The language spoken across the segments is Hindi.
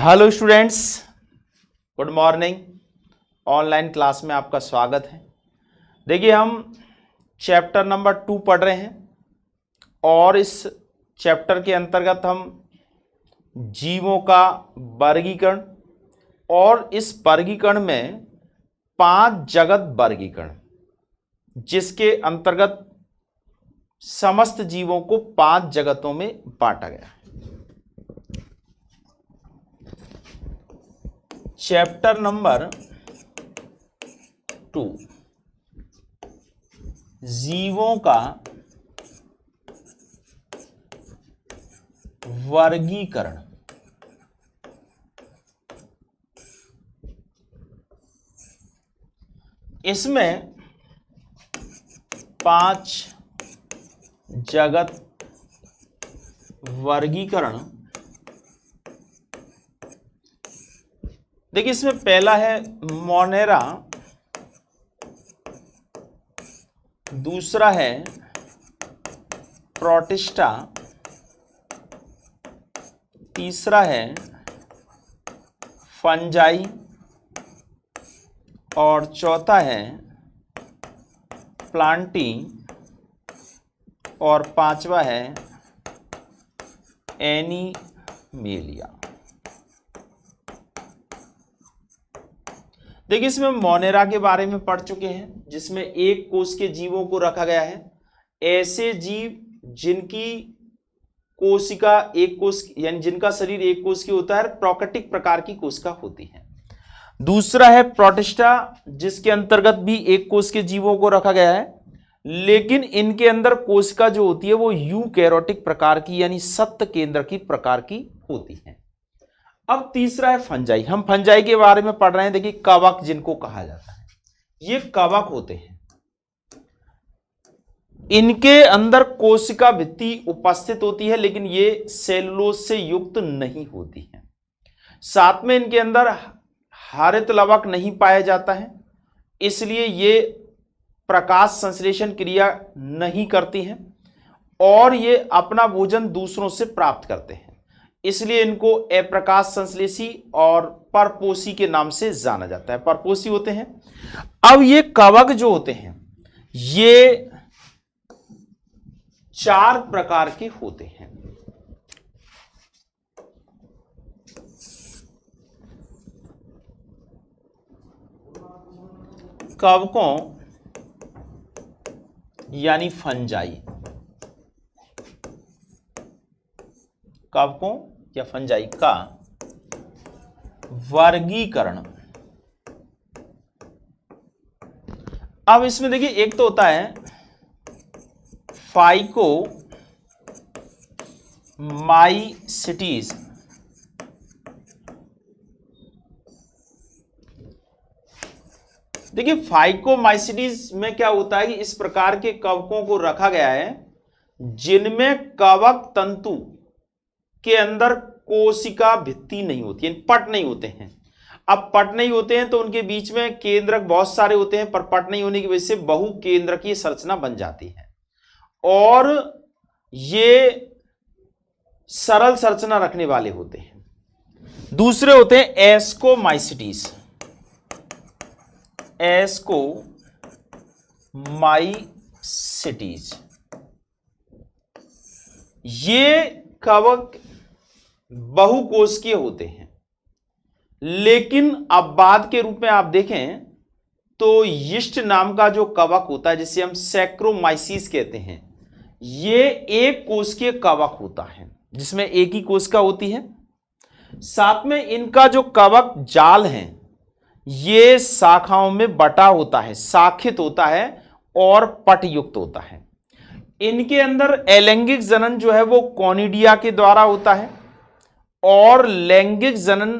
Hello students, good morning. Online class में आपका स्वागत है। देखिए, हम चैप्टर नंबर 2 पढ़ रहे हैं और इस चैप्टर के अंतर्गत हम जीवों का वर्गीकरण और इस वर्गीकरण में 5 जगत वर्गीकरण, जिसके अंतर्गत समस्त जीवों को 5 जगतों में बांटा गया है। चैप्टर नंबर 2, जीवों का वर्गीकरण। इसमें 5 जगत वर्गीकरण। देखिए, इसमें पहला है मोनेरा, दूसरा है प्रोटिस्टा, तीसरा है फंजाई और चौथा है प्लांटी और पांचवा है एनिमेलिया। देखिए, इसमें मोनेरा के बारे में पढ़ चुके हैं, जिसमें एक कोष के जीवों को रखा गया है। ऐसे जीव जिनकी कोशिका एक कोष यानी जिनका शरीर एक कोष की होता है, प्रोकैरियोटिक प्रकार की कोशिका होती है। दूसरा है प्रोटिस्टा, जिसके अंतर्गत भी एक कोष के जीवों को रखा गया है, लेकिन इनके अंदर कोशिका जो होती है वो यूकैरियोटिक प्रकार की यानी सत्त केंद्र की प्रकार की होती है। अब तीसरा है फंजाई। हम फंजाई के बारे में पढ़ रहे हैं। देखिए, कवक जिनको कहा जाता है, ये कवक होते हैं। इनके अंदर कोशिका भित्ति उपस्थित होती है, लेकिन ये सेलुलोज से युक्त नहीं होती है। साथ में इनके अंदर हरित लवक नहीं पाया जाता है, इसलिए ये प्रकाश संश्लेषण क्रिया नहीं करती हैं और ये अपना भोजन दूसरों से प्राप्त करते हैं, इसलिए इनको अप्रकाश संश्लेषी और परपोषी के नाम से जाना जाता है। परपोषी होते हैं। अब ये कवक जो होते हैं, ये 4 प्रकार के होते हैं। कवकों यानी फंजाई, कवकों या फंजाई का वर्गीकरण। अब इसमें देखिए, एक तो होता है फाइकोमाइसिटीज। देखिए, फाइकोमाइसिटीज में क्या होता है कि इस प्रकार के कवकों को रखा गया है जिनमें कवक तंतु के अंदर कोशिका भित्ति नहीं होती है, पट नहीं होते हैं। अब पट नहीं होते हैं तो उनके बीच में केंद्रक बहुत सारे होते हैं, पर पट नहीं होने की वजह से बहु केंद्रकीय संरचना बन जाती है और ये सरल संरचना रखने वाले होते हैं। दूसरे होते हैं एस्कोमाइसिटीज। एस्कोमाइसिटीज ये कवक बहुकोशिकीय होते हैं, लेकिन अब बाद के रूप में आप देखें तो यीस्ट नाम का जो कवक होता है, जिसे हम सैक्रोमाइसिस कहते हैं, ये एक कोशिकीय कवक होता है जिसमें एक ही कोशिका होती है। साथ में इनका जो कवक जाल है ये शाखाओं में बटा होता है, शाखित होता है और पटयुक्त होता है। इनके अंदर अलैंगिक जनन जो है वो कॉनिडिया के द्वारा होता है और लैंगिक जनन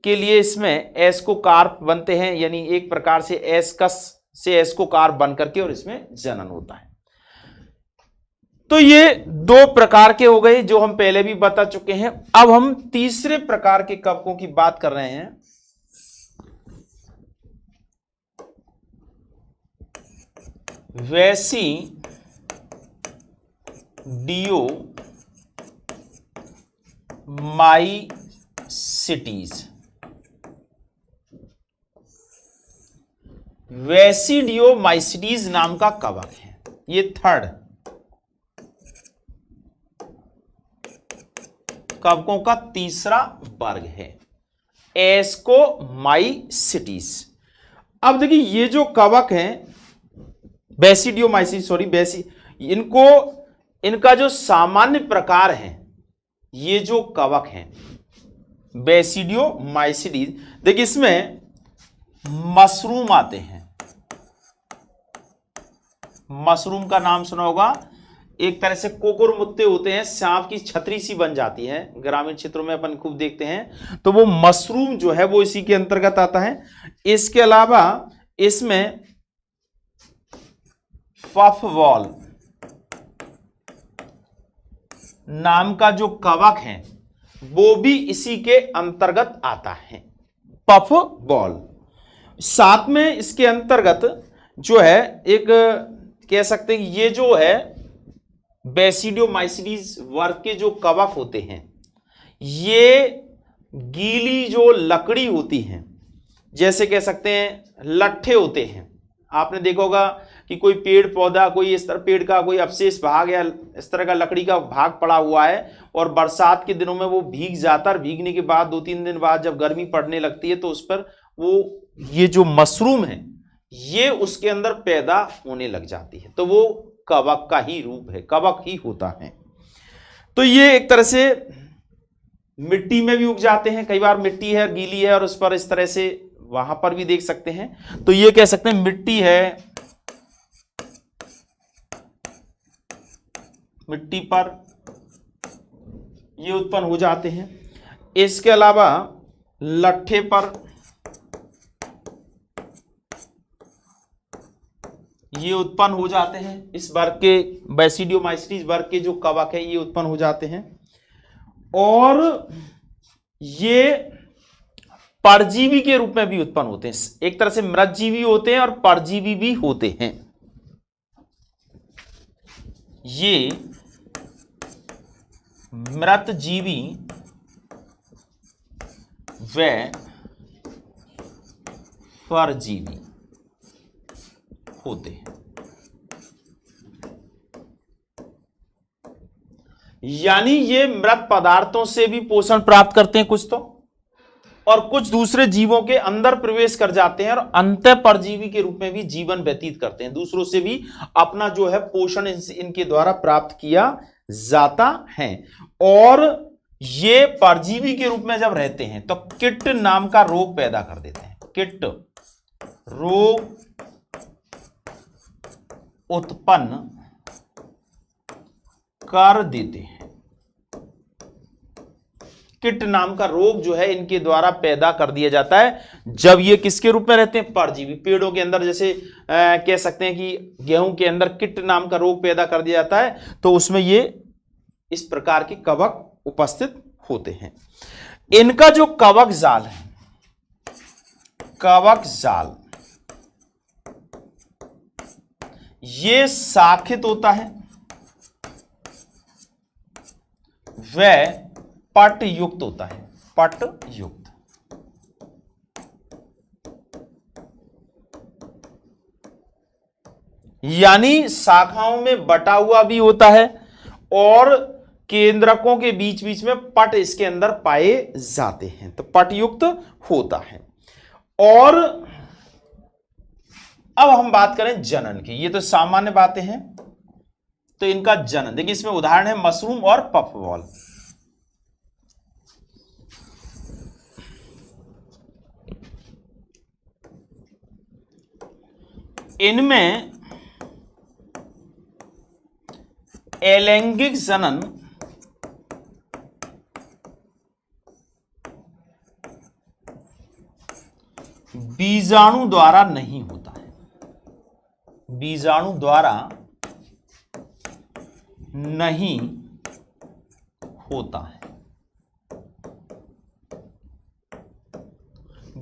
के लिए इसमें एस्कोकार्प बनते हैं, यानी एक प्रकार से एस्कस से एस्कोकार्प बन करके और इसमें जनन होता है। तो ये 2 प्रकार के हो गए जो हम पहले भी बता चुके हैं। अब हम तीसरे प्रकार के कवकों की बात कर रहे हैं। वैसी डियो माइसिटीज। सिटीज। वेसिडियोमाइसिटीज नाम का कवक है, ये थर्ड कवकों का तीसरा वर्ग है, एस्कोमाइसिटीज। अब देखिए ये जो कवक हैं बेसिडियोमाइसिटीज, इनका जो सामान्य प्रकार है, ये जो कवक हैं बेसिडियोमाइसिटीज, देखिए इसमें मशरूम आते हैं। मशरूम का नाम सुना होगा, एक तरह से कोकुरमुत्ते होते हैं, सांप की छतरी सी बन जाती है, ग्रामीण क्षेत्रों में अपन खूब देखते हैं, तो वो मशरूम जो है वो इसी के अंतर्गत आता है। इसके अलावा इसमें पफबॉल नाम का जो कवक है वो भी इसी के अंतर्गत आता है, पफबॉल। साथ में इसके अंतर्गत जो है एक कह सकते हैं ये जो है बेसिडियोमाइसिटीज वर्ग के जो कवक होते हैं, ये गीली जो लकड़ी होती है, जैसे कह सकते हैं लट्ठे होते हैं, आपने देखा होगा कि कोई पेड़ पौधा, कोई इस तरह पेड़ का कोई अवशेष भाग या इस तरह का लकड़ी का भाग पड़ा हुआ है और बरसात के दिनों में वो भीग जाता है, और भीगने के बाद 2-3 दिन बाद जब गर्मी पड़ने लगती है तो उस पर वो ये जो मशरूम है ये उसके अंदर पैदा होने लग जाती है, तो वो कवक का ही रूप है, कवक ही होता है। तो ये एक तरह से मिट्टी में भी उग जाते हैं, कई बार मिट्टी है गीली है और उस पर इस तरह से वहां पर भी देख सकते हैं, तो ये कह सकते हैं मिट्टी है, मिट्टी पर ये उत्पन्न हो जाते हैं। इसके अलावा लट्ठे पर ये उत्पन्न हो जाते हैं, इस वर्ग के बेसिडियोमाइसिटीज वर्ग के जो कवक है ये उत्पन्न हो जाते हैं, और ये परजीवी के रूप में भी उत्पन्न होते हैं, एक तरह से मृतजीवी होते हैं और परजीवी भी होते हैं। ये मृतजीवी व परजीवी होते हैं, यानी ये मृत पदार्थों से भी पोषण प्राप्त करते हैं कुछ तो, और कुछ दूसरे जीवों के अंदर प्रवेश कर जाते हैं और अंतः परजीवी के रूप में भी जीवन व्यतीत करते हैं, दूसरों से भी अपना जो है पोषण इनके द्वारा प्राप्त किया जाता है। और ये परजीवी के रूप में जब रहते हैं तो कीट नाम का रोग पैदा कर देते हैं, कीट रोग उत्पन्न कर देते हैं। कीट नाम का रोग जो है इनके द्वारा पैदा कर दिया जाता है जब ये किसके रूप में रहते हैं, परजीवी। पेड़ों के अंदर जैसे कह सकते हैं कि गेहूं के अंदर कीट नाम का रोग पैदा कर दिया जाता है, तो उसमें ये इस प्रकार के कवक उपस्थित होते हैं। इनका जो कवक जाल है, कवक जाल ये शाखित होता है, वह पट युक्त होता है, पट युक्त। यानी शाखाओं में बटा हुआ भी होता है और केंद्रकों के बीच बीच में पट इसके अंदर पाए जाते हैं, तो पट युक्त होता है। और अब हम बात करें जनन की, ये तो सामान्य बातें हैं, तो इनका जनन देखिए, इसमें उदाहरण है मशरूम और पफबॉल। इनमें अलैंगिक जनन बीजाणु द्वारा नहीं होता है, बीजाणु द्वारा नहीं होता है।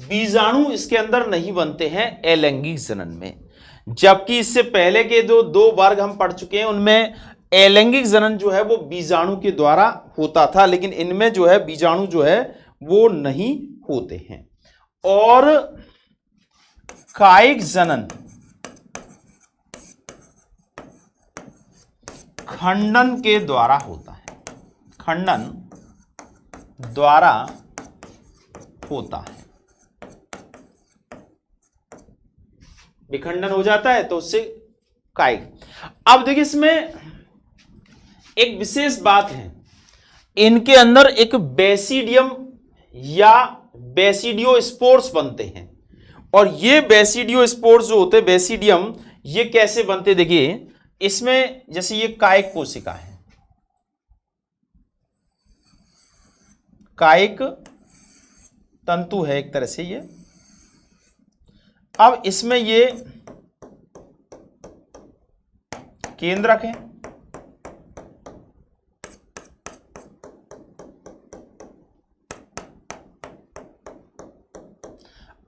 बीजाणु इसके अंदर नहीं बनते हैं अलैंगिक जनन में, जबकि इससे पहले के जो 2 वर्ग हम पढ़ चुके हैं उनमें अलैंगिक जनन जो है वो बीजाणु के द्वारा होता था, लेकिन इनमें जो है बीजाणु जो है वो नहीं होते हैं। और कायिक जनन खंडन के द्वारा होता है, खंडन द्वारा होता है। विखंडन हो जाता है तो उससे कायिक। अब देखिए इसमें एक विशेष बात है, इनके अंदर एक बेसिडियम या बेसिडियो स्पोर्स बनते हैं। और ये बेसिडियो स्पोर्स जो होते हैं, बेसिडियम, ये कैसे बनते देखिए, इसमें जैसे ये कायिक कोशिका है, कायिक तंतु है एक तरह से ये। अब इसमें ये केंद्रक है,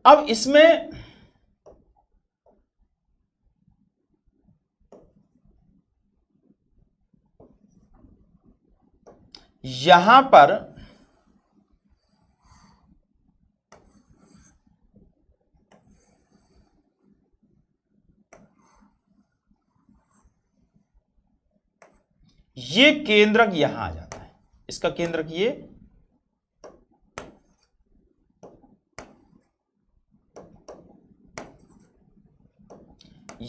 अब इसमें यहां पर ये केंद्रक यहां आ जाता है, इसका केंद्रक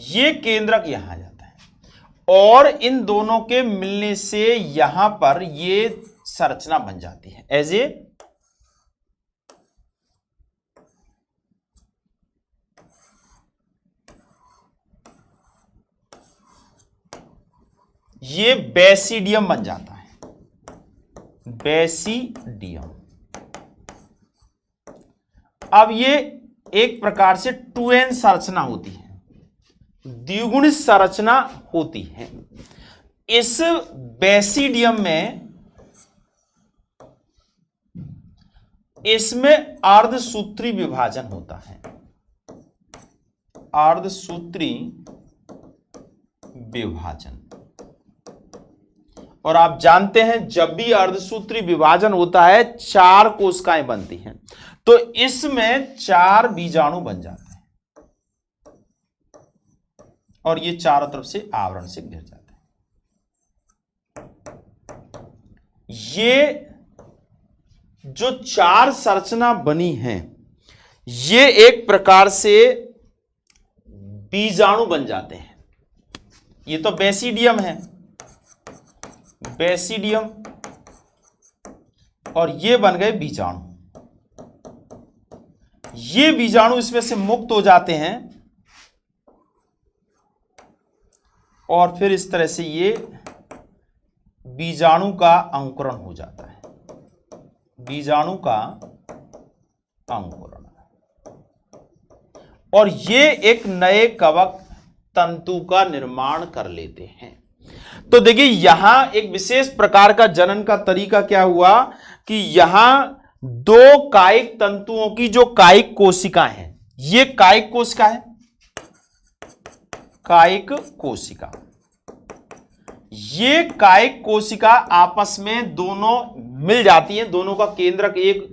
ये केंद्रक यहां आ जाता है। और इन दोनों के मिलने से यहां पर ये संरचना बन जाती है एज ए ये बेसिडियम बन जाता है, बेसिडियम। अब ये एक प्रकार से 2n संरचना होती है, द्विगुणित संरचना होती है। इस बेसिडियम में इसमें अर्धसूत्री विभाजन होता है, अर्धसूत्री विभाजन। और आप जानते हैं जब भी अर्धसूत्री विभाजन होता है 4 कोशिकाएं बनती हैं, तो इसमें 4 बीजाणु बन जाते हैं और ये चारों तरफ से आवरण से घिर जाते हैं। ये जो 4 संरचना बनी हैं, ये एक प्रकार से बीजाणु बन जाते हैं। ये तो बेसिडियम है, बेसिडियम, और ये बन गए बीजाणु। ये बीजाणु इसमें से मुक्त हो जाते हैं और फिर इस तरह से ये बीजाणु का अंकुरण हो जाता है, बीजाणु का अंकुरण। और ये एक नए कवक तंतु का निर्माण कर लेते हैं। तो देखिए यहां एक विशेष प्रकार का जनन का तरीका क्या हुआ कि यहां 2 कायिक तंतुओं की जो कायिक कोशिका है, ये कायिक कोशिका है, कायिक कोशिका, ये कायिक कोशिका आपस में दोनों मिल जाती हैं, दोनों का केंद्रक एक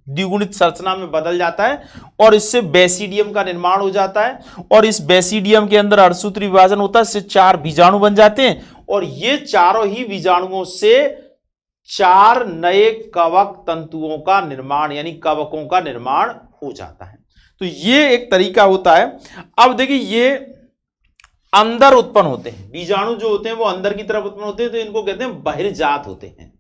द्विगुणित संरचना में बदल जाता है और इससे बेसिडियम का निर्माण हो जाता है। और इस बेसिडियम के अंदर अर्धसूत्री विभाजन होता है, इससे 4 बीजाणु बन जाते हैं और ये चारों ही बीजाणुओं से 4 नए कवक तंतुओं का निर्माण यानी कवकों का निर्माण हो जाता है। तो ये एक तरीका होता है। अब देखिए ये अंदर उत्पन्न होते हैं, बीजाणु जो होते हैं वो अंदर की तरफ उत्पन्न होते हैं, तो इनको कहते हैं बहिर्जात होते हैं।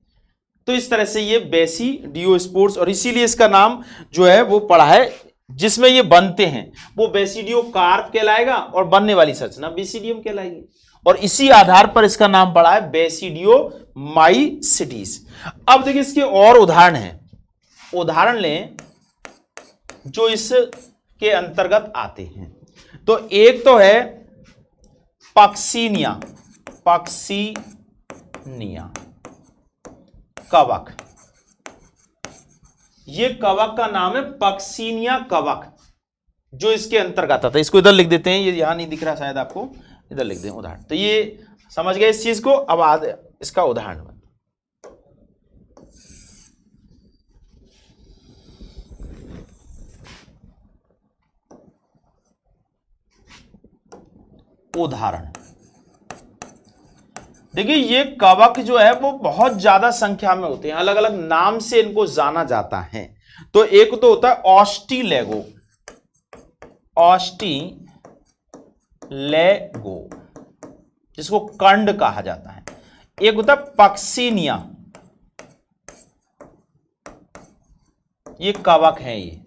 तो इस तरह से ये बेसिडियोस्पोर्स, और इसीलिए इसका नाम जो है वो पड़ा है, जिसमें ये बनते हैं वो बेसिडियो कार्प कहलाएगा और बनने वाली संरचना बेसिडियम कहलाएगी। और इसी आधार पर इसका नाम पड़ा है बेसिडियो माइसिटीज। अब देखिए इसके और उदाहरण हैं, उदाहरण लें जो इसके अंतर्गत आते हैं। तो एक तो है पक्सिनिया, पक्सिनिया कवक, ये कवक का नाम है पक्सिनिया कवक, जो इसके अंतर्गत आता है। इसको इधर लिख देते हैं, ये यहां नहीं दिख रहा शायद आपको, इधर लिख दें उदाहरण। तो ये समझ गए इस चीज को। अब इसका उदाहरण उदाहरण। देखिए ये कवक जो है वो बहुत ज्यादा संख्या में होते हैं, अलग अलग नाम से इनको जाना जाता है। तो एक तो होता है ऑस्टिलेगो, ऑस्टिलेगो जिसको कंड कहा जाता है। एक होता है पक्सिनिया, ये कवक है, ये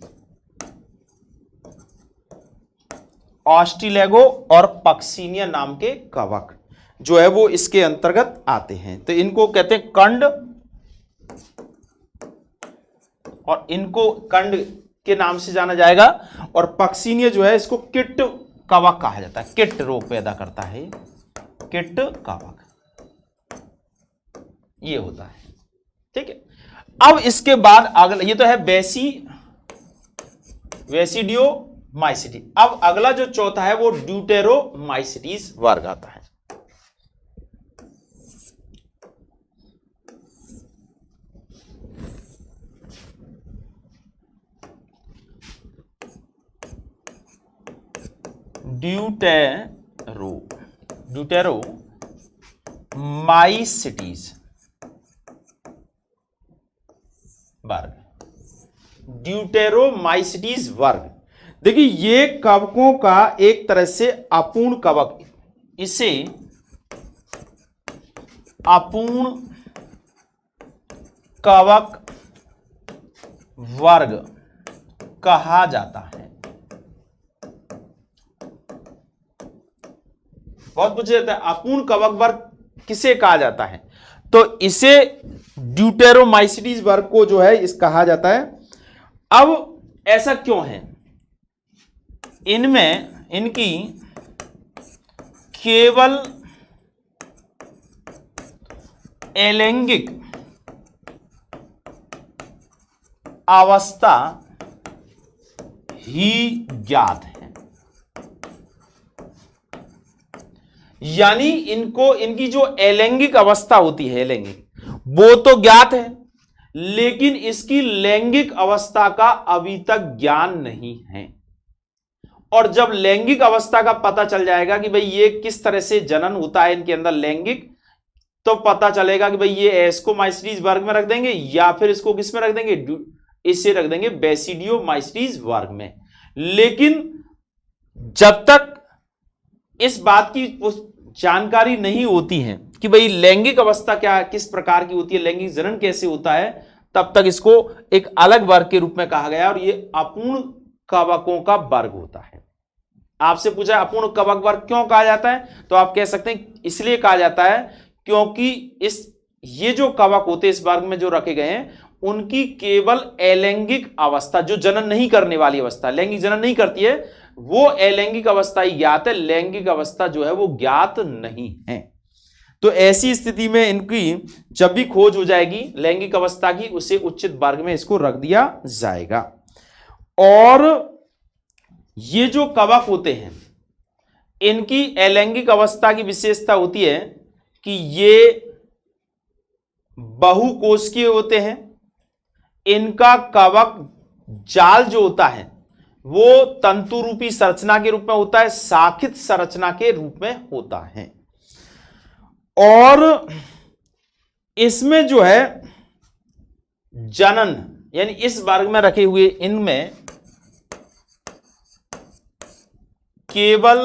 ऑस्टिलेगो और पक्सिनिया नाम के कवक जो है वो इसके अंतर्गत आते हैं। तो इनको कहते हैं कंड, और इनको कंड के नाम से जाना जाएगा। और पक्सिनिया जो है इसको किट कवक कहा जाता है, किट रोग पैदा करता है, किट कवक ये होता है। ठीक है, अब इसके बाद अगला, ये तो है बेसिडियोमाइसिटी। अब अगला जो चौथा है वो ड्यूटेरोमाइसिटीज वर्ग आता है। ड्यूटेरोमाइसिटीज वर्ग, ड्यूटेरोमाइसिटीज वर्ग। देखिए ये कवकों का एक तरह से अपूर्ण कवक, इसे अपूर्ण कवक वर्ग कहा जाता है। बहुत पूछा जाता है अपूर्ण कवक वर्ग किसे कहा जाता है, तो इसे ड्यूटेरोमाइसिटीज वर्ग को जो है इस कहा जाता है। अब ऐसा क्यों है, इनमें इनकी केवल अलैंगिक अवस्था ही ज्ञात है। यानी इनको, इनकी जो अलैंगिक अवस्था होती है, अलैंगिक, वो तो ज्ञात है, लेकिन इसकी लैंगिक अवस्था का अभी तक ज्ञान नहीं है। और जब लैंगिक अवस्था का पता चल जाएगा कि भाई ये किस तरह से जनन होता है इनके अंदर लैंगिक, तो पता चलेगा कि भाई ये एस्कोमाइसिटीज वर्ग में रख देंगे या फिर इसको किस में रख देंगे, इससे रख देंगे बेसिडियोमाइसिटीज वर्ग में। लेकिन जब तक इस बात की जानकारी नहीं होती है कि भाई लैंगिक अवस्था क्या, किस प्रकार की होती है, लैंगिक जनन कैसे होता है, तब तक इसको एक अलग वर्ग के रूप में कहा गया और ये अपूर्ण कवकों का वर्ग होता है। आपसे पूछा अपूर्ण कवक वर्ग क्यों कहा जाता है, तो आप कह सकते हैं इसलिए कहा जाता है क्योंकि ये जो कवक होते हैं इस वर्ग में जो रखे गए हैं, उनकी केवल अलैंगिक अवस्था, जो जनन नहीं करने वाली अवस्था, लैंगिक जनन नहीं करती है, वो अलैंगिक अवस्था ही ज्ञात है, लैंगिक अवस्था जो है वो ज्ञात नहीं है। तो ऐसी स्थिति में इनकी जब भी खोज हो जाएगी लैंगिक अवस्था की, उसे उचित वर्ग में इसको रख दिया जाएगा। और ये जो कवक होते हैं इनकी अलैंगिक अवस्था की विशेषता होती है कि ये बहुकोशिकीय होते हैं। इनका कवक जाल जो होता है वो तंतु रूपी संरचना के रूप में होता है, शाखित संरचना के रूप में होता है। और इसमें जो है जनन, यानी इस वर्ग में रखे हुए इनमें केवल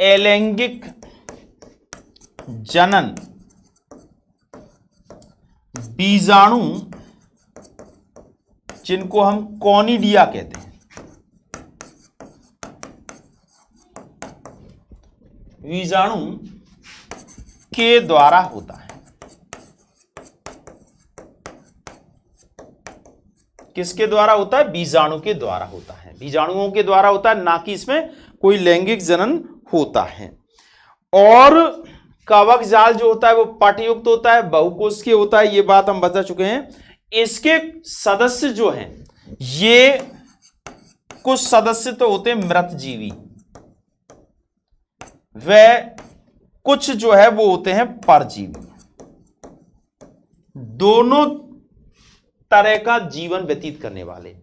अलैंगिक जनन बीजाणु, जिनको हम कॉनिडिया कहते हैं, बीजाणु के द्वारा होता है। किसके द्वारा होता है, बीजाणु के द्वारा होता है, बीजाणुओं के द्वारा होता है, ना कि इसमें कोई लैंगिक जनन होता है। और कवक जाल जो होता है वो पटयुक्त होता है, बहुकोशिकीय होता है, ये बात हम बता चुके हैं। इसके सदस्य जो हैं, ये कुछ सदस्य तो होते हैं मृत जीवी, व कुछ जो है वो होते हैं परजीवी। दोनों तरह का जीवन व्यतीत करने वाले,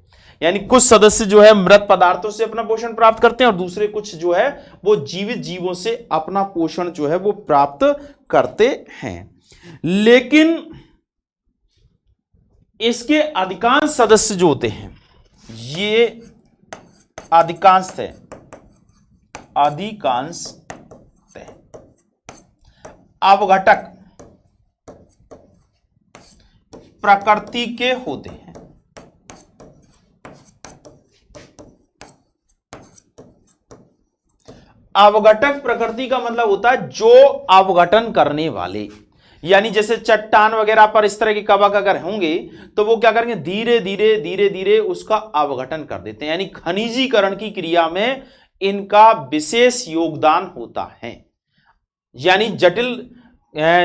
यानी कुछ सदस्य जो है मृत पदार्थों से अपना पोषण प्राप्त करते हैं और दूसरे कुछ जो है वो जीवित जीवों से अपना पोषण जो है वो प्राप्त करते हैं। लेकिन इसके अधिकांश सदस्य जो होते हैं ये अधिकांशतः अवघटक प्रकृति के होते हैं। अवघटक प्रकृति का मतलब होता है जो अवघटन करने वाले, यानी जैसे चट्टान वगैरह पर इस तरह के कवक अगर होंगे तो वो क्या करेंगे, धीरे धीरे धीरे धीरे उसका अवघटन कर देते हैं, यानी खनिजीकरण की क्रिया में इनका विशेष योगदान होता है। यानी जटिल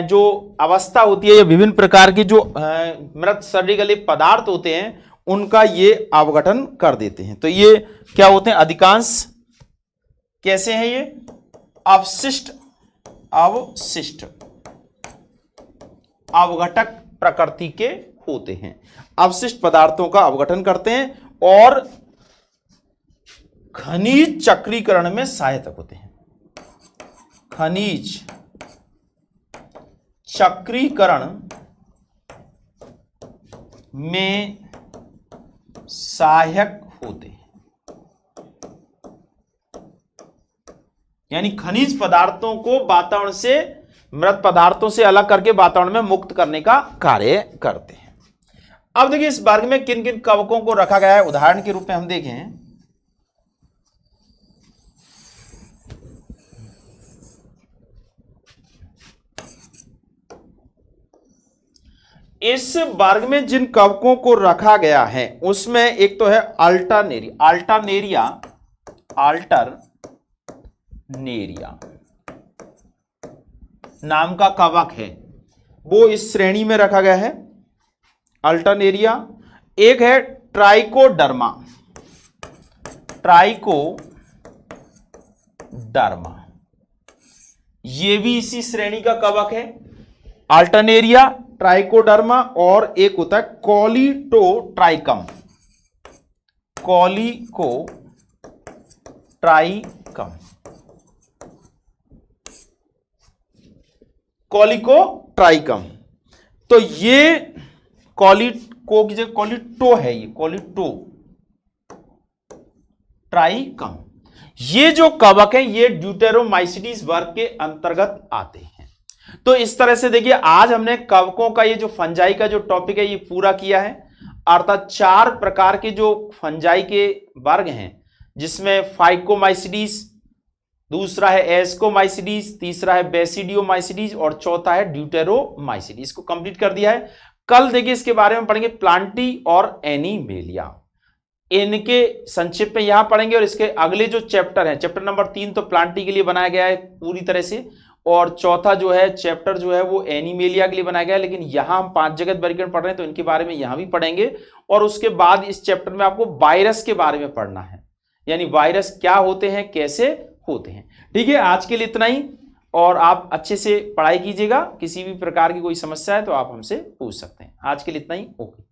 जो अवस्था होती है या विभिन्न प्रकार की जो मृत सड़े पदार्थ होते हैं उनका ये अवघटन कर देते हैं। तो ये क्या होते हैं, अधिकांश कैसे हैं ये, अवशिष्ट अवघटक प्रकृति के होते हैं, अवशिष्ट पदार्थों का अवघटन करते हैं और खनिज चक्रीकरण में सहायक होते हैं। खनिज चक्रीकरण में सहायक होते हैं, यानी खनिज पदार्थों को वातावरण से, मृत पदार्थों से अलग करके वातावरण में मुक्त करने का कार्य करते हैं। अब देखिए इस वर्ग में किन किन कवकों को रखा गया है, उदाहरण के रूप में हम देखें इस वर्ग में जिन कवकों को रखा गया है उसमें एक तो है अल्टरनेरिया नाम का कवक है, वो इस श्रेणी में रखा गया है, अल्टरनेरिया। एक है ट्राइकोडर्मा, ये भी इसी श्रेणी का कवक है, अल्टरनेरिया, ट्राइकोडर्मा। और एक होता है कॉलीटोट्राइकम, कॉलिकोट्राइकम। तो ये कॉलिटो है, ये कॉलिटोट्राइकम। ये जो कवक है ये ड्यूटेरोमाइसिटीज वर्ग के अंतर्गत आते हैं। तो इस तरह से देखिए आज हमने कवकों का ये जो फंजाई का जो टॉपिक है ये पूरा किया है, अर्थात 4 प्रकार के जो फंजाई के वर्ग हैं जिसमें फाइकोमाइसिडीज, दूसरा है एस्कोमाइसिडीज, तीसरा है बेसिडियोमाइसिडीज और चौथा है ड्यूटेरोमाइसिडीज को कंप्लीट कर दिया है। कल देखिए इसके बारे में पढ़ेंगे प्लांटी और एनीमेलिया, इनके संक्षिप्त में यहां पढ़ेंगे। और इसके अगले जो चैप्टर है, चैप्टर नंबर 3 तो प्लांटी के लिए बनाया गया है पूरी तरह से, और चौथा जो है चैप्टर जो है वो एनीमेलिया के लिए बनाया गया है। लेकिन यहां हम 5 जगत वर्गीकरण पढ़ रहे हैं तो इनके बारे में यहां भी पढ़ेंगे। और उसके बाद इस चैप्टर में आपको वायरस के बारे में पढ़ना है, यानी वायरस क्या होते हैं, कैसे होते हैं। ठीक है, आज के लिए इतना ही, और आप अच्छे से पढ़ाई कीजिएगा। किसी भी प्रकार की कोई समस्या है तो आप हमसे पूछ सकते हैं। आज के लिए इतना ही, ओके।